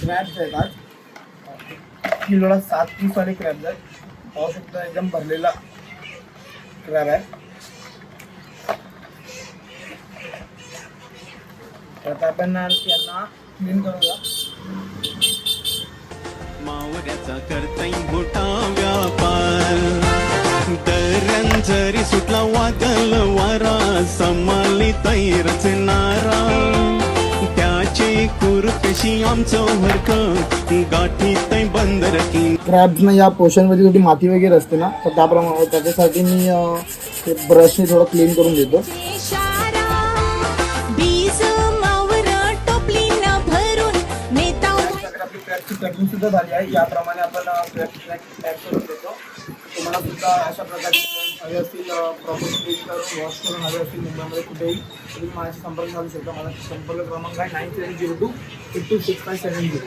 Crabs आहेत आज. किलोला 7 पीसवाले क्रॅब्स आहेत. पाहू शकता एकदम भरलेला क्रॅब आहे. आता आपण यांना क्लीन करूया. मावऱ्याचा करताई मोठा व्यापार, दर्यान जरी सुटला वादळ वारा, समाली तैरच नारा, त्याची कुरकशी आमचं हरक, गाठी तै बंदर की. क्रॅब्सना या पोर्शनमध्ये थोडी माती वगैरे असते ना, तर त्याप्रमाणे त्याच्यासाठी मी ब्रशने थोडं क्लीन करून देतो. क्रॅबची पॅकिंग सुद्धा झाली आहे. याप्रमाणे आपण पॅक करून देतो. तुम्हाला सुद्धा अशा प्रकारचे हवे असतील, प्रॉपर्टी क्लीन करून वॉश करून हवे असतील मुंबईमध्ये कुठेही, तुम्ही माझ्याशी संपर्क साधू शकता. माझा संपर्क क्रमांक आहे 9702826570.